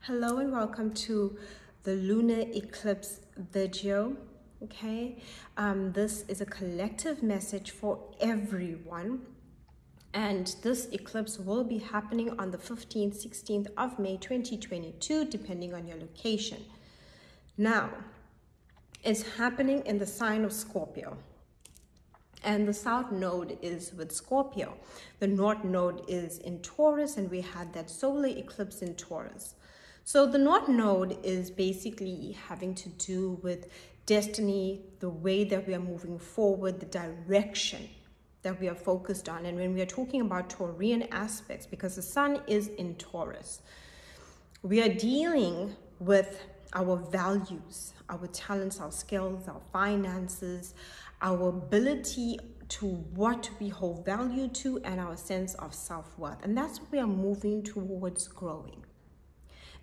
Hello and welcome to the lunar eclipse video. Okay, this is a collective message for everyone, and this eclipse will be happening on the 15th 16th of May 2022, depending on your location. Now, it's happening in the sign of Scorpio, and the south node is with Scorpio. The north node is in Taurus, and we had that solar eclipse in Taurus. So the North Node is basically having to do with destiny, the way that we are moving forward, the direction that we are focused on. And when we are talking about Taurian aspects, because the sun is in Taurus, we are dealing with our values, our talents, our skills, our finances, our ability to what we hold value to, and our sense of self-worth. And that's what we are moving towards growing.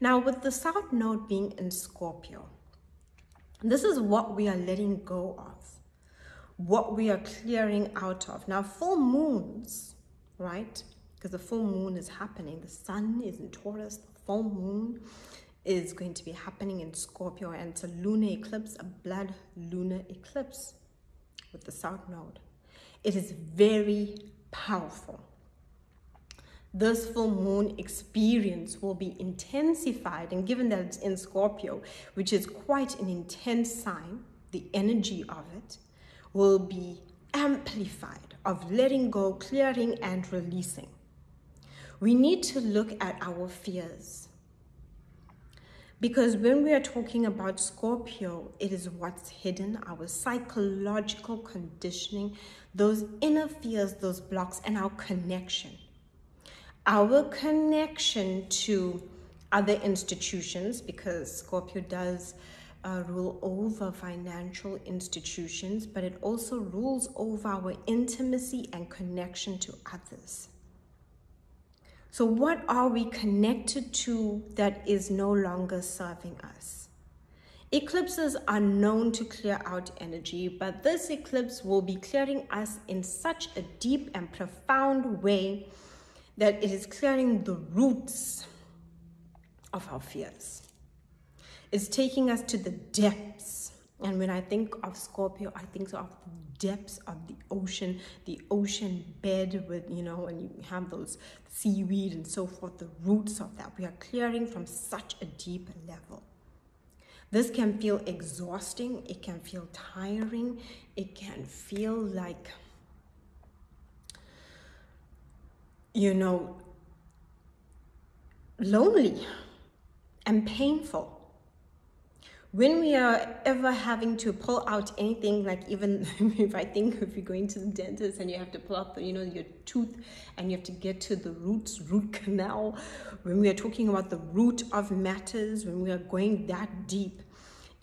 Now, with the South Node being in Scorpio, this is what we are letting go of, what we are clearing out of. Now, full moons, right? Because the full moon is happening. The sun is in Taurus. The full moon is going to be happening in Scorpio, and it's a lunar eclipse, a blood lunar eclipse with the South Node. It is very powerful. This full moon experience will be intensified, and given that it's in Scorpio, which is quite an intense sign, the energy of it will be amplified of letting go, clearing, and releasing. We need to look at our fears, because when we are talking about Scorpio, it is what's hidden, our psychological conditioning, those inner fears, those blocks, and our connection. Our connection to other institutions, because Scorpio does rule over financial institutions, but it also rules over our intimacy and connection to others. So what are we connected to that is no longer serving us? Eclipses are known to clear out energy, but this eclipse will be clearing us in such a deep and profound way that it is clearing the roots of our fears. It's taking us to the depths. And when I think of Scorpio, I think of the depths of the ocean bed with, and you have those seaweed and so forth, the roots of that. We are clearing from such a deep level. This can feel exhausting. It can feel tiring. It can feel like, lonely and painful. When we are ever having to pull out anything, like even if you're going to the dentist and you have to pull out your tooth and you have to get to the root canal, when we are talking about the root of matters, when we are going that deep,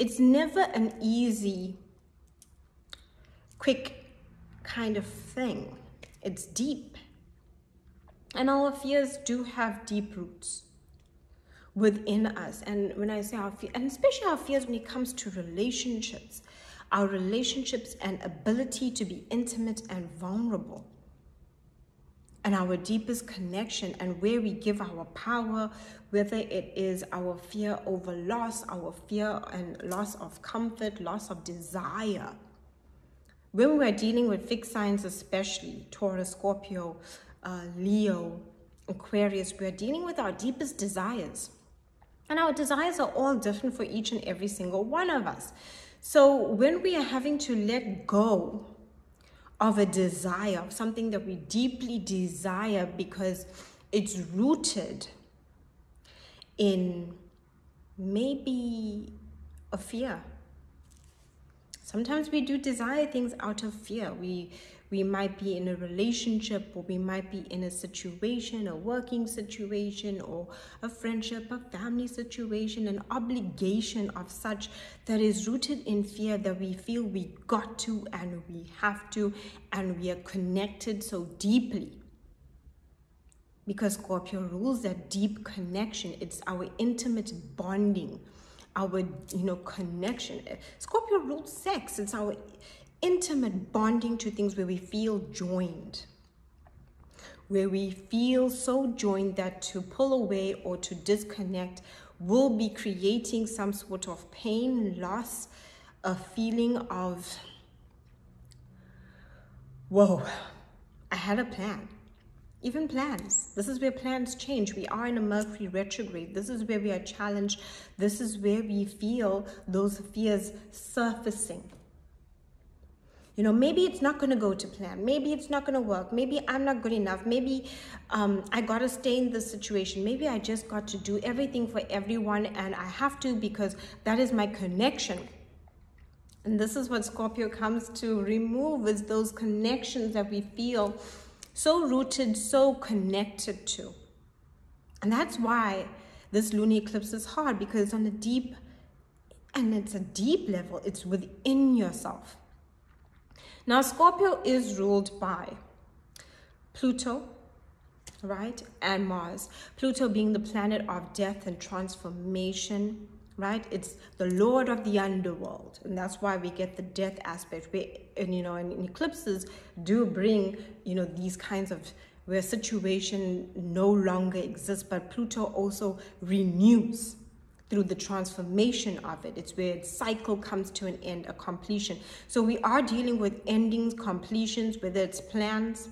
it's never an easy, quick kind of thing. It's deep. And our fears do have deep roots within us. And when I say our fears, and especially our fears when it comes to relationships, our relationships and ability to be intimate and vulnerable, and our deepest connection, and where we give our power, whether it is our fear over loss, our fear and loss of comfort, loss of desire. When we're dealing with fixed signs, especially Taurus, Scorpio, Leo, Aquarius, we are dealing with our deepest desires. And our desires are all different for each and every single one of us. So when we are having to let go of a desire, of something that we deeply desire because it's rooted in maybe a fear. Sometimes we do desire things out of fear. We might be in a relationship, or we might be in a situation, a working situation, or a friendship, a family situation, an obligation of such that is rooted in fear, that we feel we got to and we have to, and we are connected so deeply. Because Scorpio rules that deep connection. It's our intimate bonding, our connection. Scorpio rules sex. It's our intimate bonding to things where we feel joined, where we feel so joined that to pull away or to disconnect will be creating some sort of pain, loss, a feeling of, whoa, I had a plan. Even plans. This is where plans change. We are in a Mercury retrograde. This is where we are challenged. This is where we feel those fears surfacing. You know, maybe it's not going to go to plan. Maybe it's not going to work. Maybe I'm not good enough. Maybe I got to stay in this situation. Maybe I just got to do everything for everyone, and I have to because that is my connection. And this is what Scorpio comes to remove, is those connections that we feel so rooted, so connected to. And that's why this lunar eclipse is hard, because it's on a deep, and it's a deep level. It's within yourself. Now, Scorpio is ruled by Pluto, right, and Mars. Pluto being the planet of death and transformation, right? It's the lord of the underworld, and that's why we get the death aspect. And you know, and eclipses do bring, you know, these kinds of where situation no longer exists, but Pluto also renews through the transformation of it. It's where its cycle comes to an end, a completion. So we are dealing with endings, completions, whether it's plans,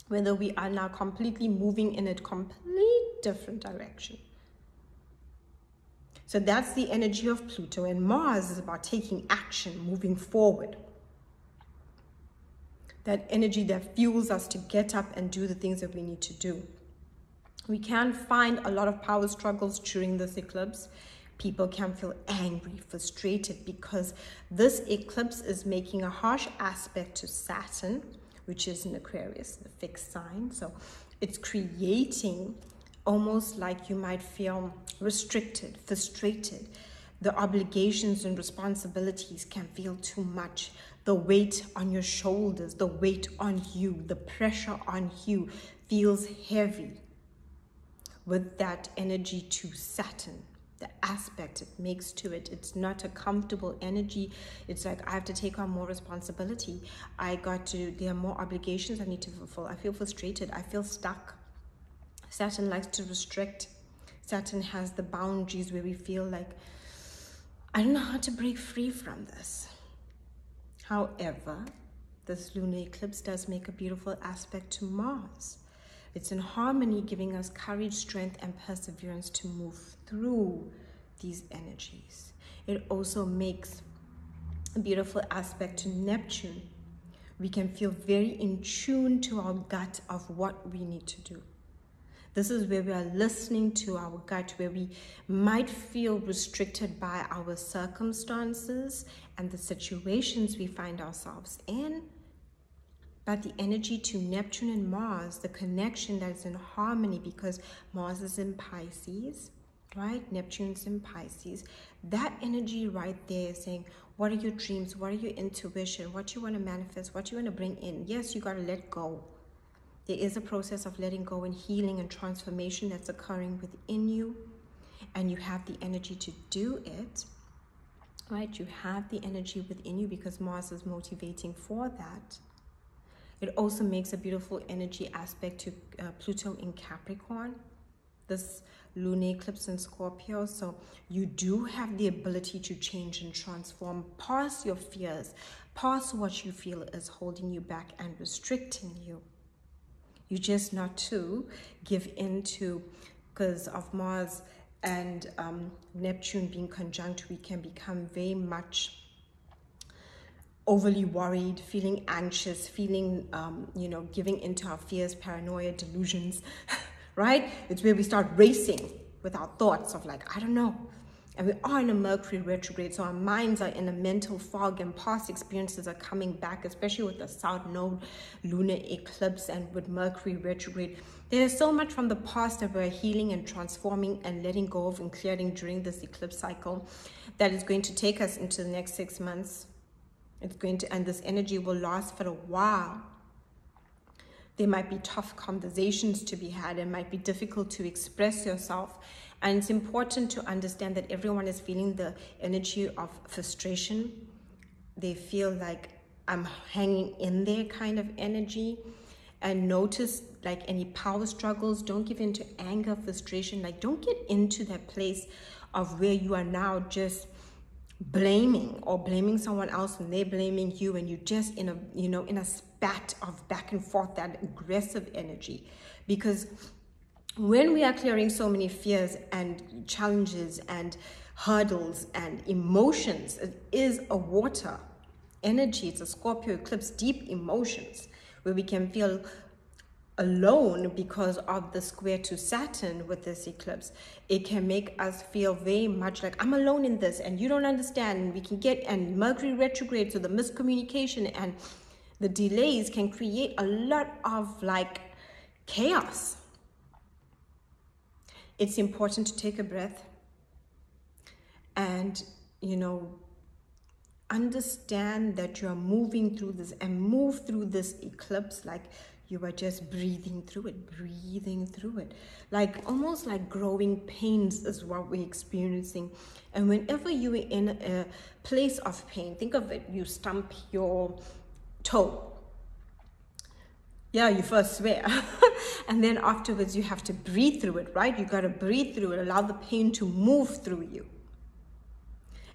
whether we are now completely moving in a complete different direction. So that's the energy of Pluto. And Mars is about taking action, moving forward. That energy that fuels us to get up and do the things that we need to do. We can find a lot of power struggles during this eclipse. People can feel angry, frustrated, because this eclipse is making a harsh aspect to Saturn, which is in Aquarius, the fixed sign. So it's creating almost like you might feel restricted, frustrated. The obligations and responsibilities can feel too much. The weight on your shoulders, the weight on you, the pressure on you feels heavy. With that energy to Saturn, the aspect it makes to it, it's not a comfortable energy. It's like, I have to take on more responsibility. There are more obligations I need to fulfill. I feel frustrated. I feel stuck. Saturn likes to restrict. Saturn has the boundaries where we feel like, I don't know how to break free from this. However, this lunar eclipse does make a beautiful aspect to Mars. It's in harmony, giving us courage, strength, and perseverance to move through these energies. It also makes a beautiful aspect to Neptune. We can feel very in tune to our gut of what we need to do. This is where we are listening to our gut, where we might feel restricted by our circumstances and the situations we find ourselves in. But the energy to Neptune and Mars, the connection that is in harmony, because Mars is in Pisces, right? Neptune's in Pisces. That energy right there is saying, what are your dreams? What are your intuition? What you want to manifest? What you want to bring in? Yes, you got to let go. There is a process of letting go and healing and transformation that's occurring within you. And you have the energy to do it, right? You have the energy within you because Mars is motivating for that. It also makes a beautiful energy aspect to Pluto in Capricorn, this lunar eclipse in Scorpio. So you do have the ability to change and transform past your fears, past what you feel is holding you back and restricting you. You just not to give in to, because of Mars and Neptune being conjunct, we can become very much overly worried, feeling anxious, feeling, giving into our fears, paranoia, delusions, right? It's where we start racing with our thoughts of like, I don't know. And we are in a Mercury retrograde, so our minds are in a mental fog and past experiences are coming back, especially with the South Node lunar eclipse and with Mercury retrograde. There's so much from the past that we're healing and transforming and letting go of and clearing during this eclipse cycle that is going to take us into the next 6 months. And this energy will last for a while. There might be tough conversations to be had. It might be difficult to express yourself. And it's important to understand that everyone is feeling the energy of frustration. They feel like I'm hanging in there kind of energy. And notice like any power struggles. Don't give in to anger, frustration. Like, don't get into that place of where you are now just blaming someone else and they're blaming you, and you're just in a, you know, in a spat of back and forth, that aggressive energy. Because when we are clearing so many fears and challenges and hurdles and emotions, it is a water energy. It's a Scorpio eclipse, deep emotions, where we can feel alone because of the square to Saturn with this eclipse. It can make us feel very much like, I'm alone in this and you don't understand. And we can get, and Mercury retrograde, so the miscommunication and the delays can create a lot of like chaos. It's important to take a breath and, you know, understand that you are moving through this, and move through this eclipse like you are just breathing through it, like almost like growing pains is what we're experiencing. And whenever you are in a place of pain, think of it, you stump your toe. Yeah, you first swear and then afterwards you have to breathe through it, right? You got to breathe through it, allow the pain to move through you.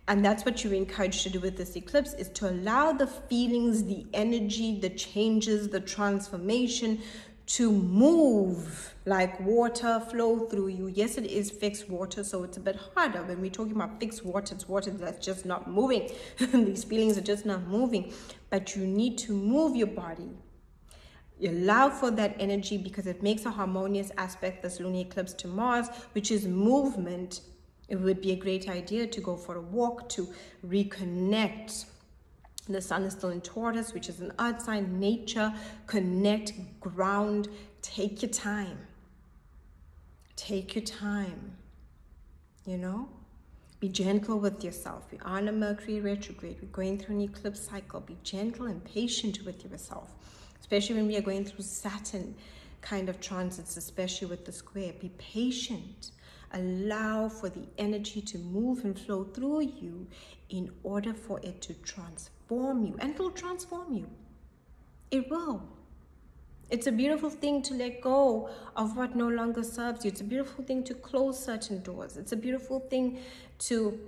And that's what you're encouraged to do with this eclipse, is to allow the feelings, the energy, the changes, the transformation to move like water, flow through you. Yes, it is fixed water, so it's a bit harder. When we're talking about fixed water, it's water that's just not moving. These feelings are just not moving. But you need to move your body. You allow for that energy, because it makes a harmonious aspect, this lunar eclipse, to Mars, which is movement. It would be a great idea to go for a walk, to reconnect. The sun is still in Taurus, which is an earth sign, nature, connect, ground. Take your time. Take your time, you know? Be gentle with yourself. We are on a Mercury retrograde. We're going through an eclipse cycle. Be gentle and patient with yourself, especially when we are going through Saturn kind of transits, especially with the square. Be patient. Allow for the energy to move and flow through you in order for it to transform you. And it will transform you. It will. It's a beautiful thing to let go of what no longer serves you. It's a beautiful thing to close certain doors. It's a beautiful thing to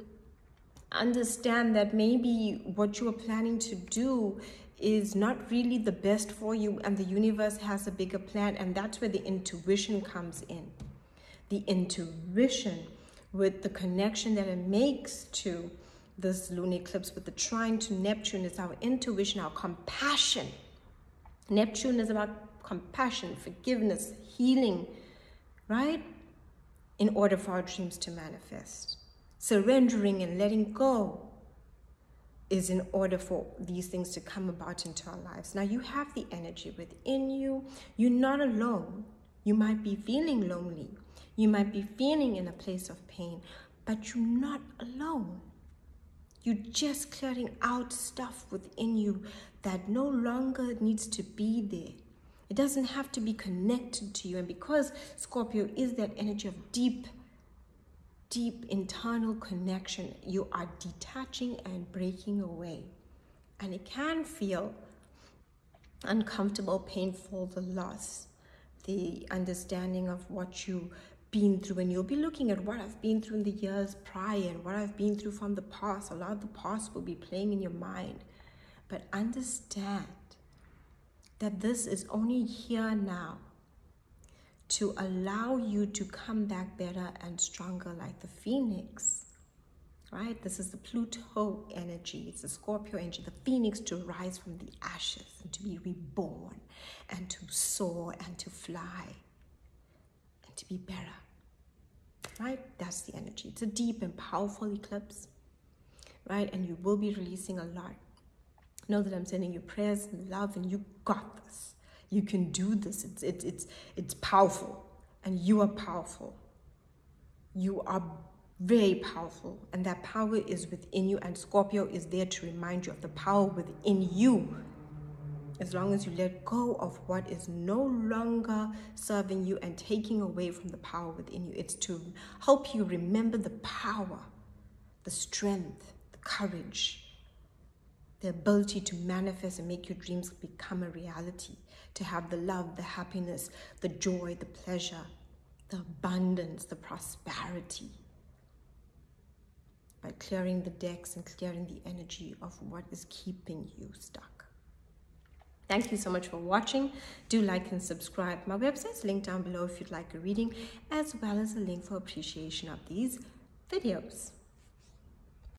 understand that maybe what you are planning to do is not really the best for you, and the universe has a bigger plan. And that's where the intuition comes in. The intuition with the connection that it makes to this lunar eclipse with the trine to Neptune is our intuition, our compassion. Neptune is about compassion, forgiveness, healing, right? In order for our dreams to manifest. Surrendering and letting go is in order for these things to come about into our lives. Now you have the energy within you. You're not alone. You might be feeling lonely. You might be feeling in a place of pain, but you're not alone. You're just clearing out stuff within you that no longer needs to be there. It doesn't have to be connected to you. And because Scorpio is that energy of deep internal connection, you are detaching and breaking away. And it can feel uncomfortable, painful, the loss, the understanding of what you been through, and you'll be looking at what I've been through in the years prior and what I've been through from the past. A lot of the past will be playing in your mind, but understand that this is only here now to allow you to come back better and stronger, like the phoenix, right? This is the Pluto energy. It's the Scorpio energy, the phoenix, to rise from the ashes and to be reborn and to soar and to fly and to be better. Right? That's the energy. It's a deep and powerful eclipse, right? And you will be releasing a lot. Know that I'm sending you prayers and love, and you got this. You can do this. It's powerful, and you are powerful. You are very powerful, and that power is within you, and Scorpio is there to remind you of the power within you. As long as you let go of what is no longer serving you and taking away from the power within you. It's to help you remember the power, the strength, the courage, the ability to manifest and make your dreams become a reality, to have the love, the happiness, the joy, the pleasure, the abundance, the prosperity, by clearing the decks and clearing the energy of what is keeping you stuck. Thank you so much for watching. Do like and subscribe. My website's linked down below if you'd like a reading, as well as a link for appreciation of these videos.